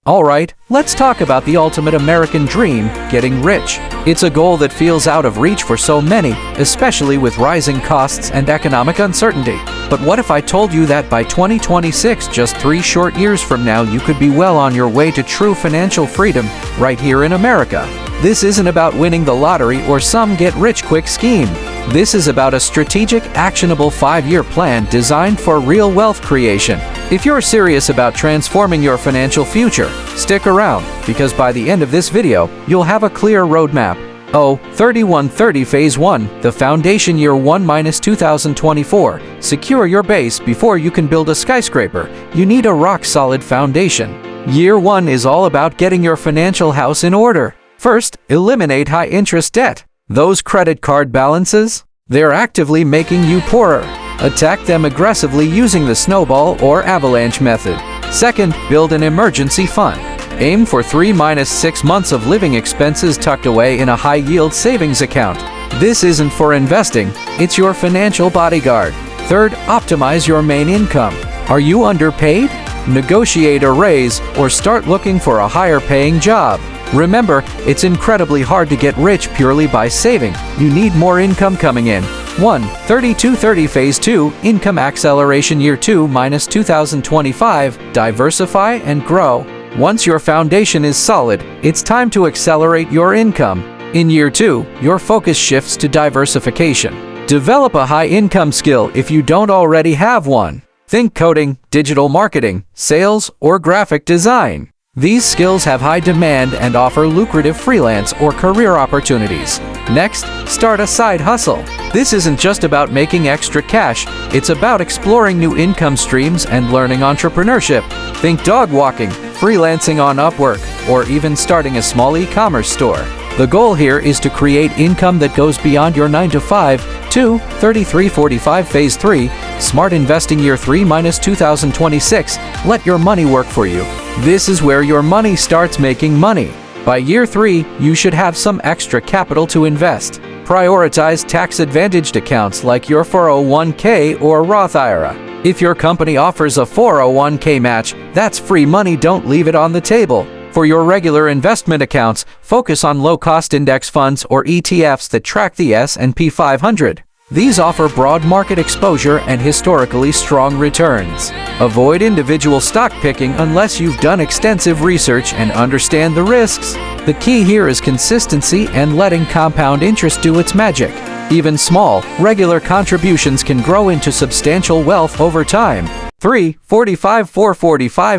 Alright, let's talk about the ultimate American dream, getting rich. It's a goal that feels out of reach for so many, especially with rising costs and economic uncertainty. But what if I told you that by 2026, just 3 short years from now, you could be well on your way to true financial freedom right here in America? This isn't about winning the lottery or some get-rich-quick scheme. This is about a strategic, actionable 5-year plan designed for real wealth creation. If you're serious about transforming your financial future, stick around, because by the end of this video, you'll have a clear roadmap. 3130 Phase 1, the Foundation Year 1-2024. Secure your base before you can build a skyscraper. You need a rock-solid foundation. Year 1 is all about getting your financial house in order. First, eliminate high-interest debt. Those credit card balances? They're actively making you poorer. Attack them aggressively using the snowball or avalanche method. Second, build an emergency fund. Aim for 3-6 months of living expenses tucked away in a high-yield savings account. This isn't for investing, it's your financial bodyguard. Third, optimize your main income. Are you underpaid? Negotiate a raise or start looking for a higher-paying job. Remember, it's incredibly hard to get rich purely by saving. You need more income coming in. 3230 Phase 2, Income Acceleration Year 2-2025, Diversify and Grow. Once your foundation is solid, it's time to accelerate your income. In Year 2, your focus shifts to diversification. Develop a high-income skill if you don't already have one. Think coding, digital marketing, sales, or graphic design. These skills have high demand and offer lucrative freelance or career opportunities. Next, start a side hustle. This isn't just about making extra cash, it's about exploring new income streams and learning entrepreneurship. Think dog walking, freelancing on Upwork, or even starting a small e-commerce store. The goal here is to create income that goes beyond your 9-to-5. 3345 Phase 3, Smart Investing Year 3-2026. Let your money work for you. This is where your money starts making money. By Year 3, you should have some extra capital to invest. Prioritize tax-advantaged accounts like your 401k or Roth IRA. If your company offers a 401k match, that's free money, don't leave it on the table. For your regular investment accounts, focus on low-cost index funds or ETFs that track the S&P 500. These offer broad market exposure and historically strong returns. Avoid individual stock picking unless you've done extensive research and understand the risks. The key here is consistency and letting compound interest do its magic. Even small, regular contributions can grow into substantial wealth over time. 445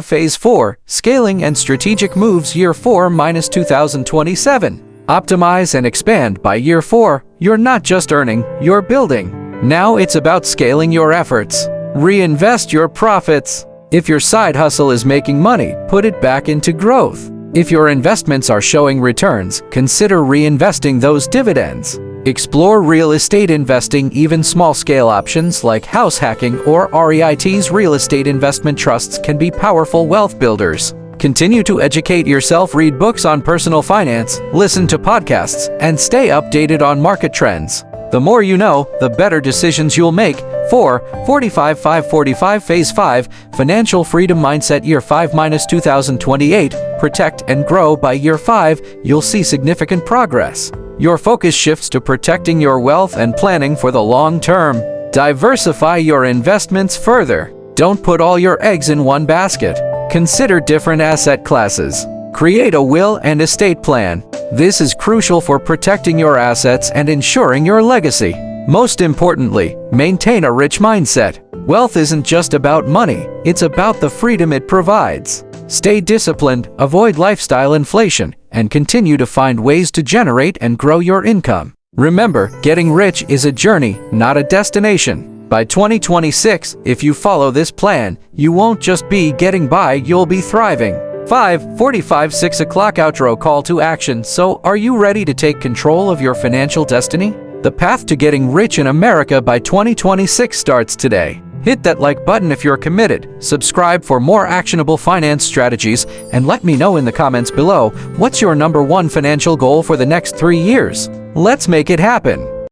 Phase 4, Scaling and Strategic Moves Year 4-2027. Optimize and expand. By Year 4, you're not just earning, you're building. Now it's about scaling your efforts. Reinvest your profits. If your side hustle is making money, put it back into growth. If your investments are showing returns, consider reinvesting those dividends. Explore real estate investing. Even small-scale options like house hacking or REITs, real estate investment trusts, can be powerful wealth builders. Continue to educate yourself, read books on personal finance, listen to podcasts, and stay updated on market trends. The more you know, the better decisions you'll make. 445 Phase 5, Financial Freedom Mindset Year 5-2028, Protect and Grow. By Year 5, you'll see significant progress. Your focus shifts to protecting your wealth and planning for the long term. Diversify your investments further. Don't put all your eggs in one basket. Consider different asset classes. Create a will and estate plan. This is crucial for protecting your assets and ensuring your legacy. Most importantly, maintain a rich mindset. Wealth isn't just about money, it's about the freedom it provides. Stay disciplined, avoid lifestyle inflation, and continue to find ways to generate and grow your income. Remember, getting rich is a journey, not a destination. By 2026, if you follow this plan, you won't just be getting by, you'll be thriving. 5:45 6 o'clock outro. Call to action. So, are you ready to take control of your financial destiny? The path to getting rich in America by 2026 starts today. Hit that like button if you're committed, subscribe for more actionable finance strategies, and let me know in the comments below, what's your #1 financial goal for the next 3 years? Let's make it happen.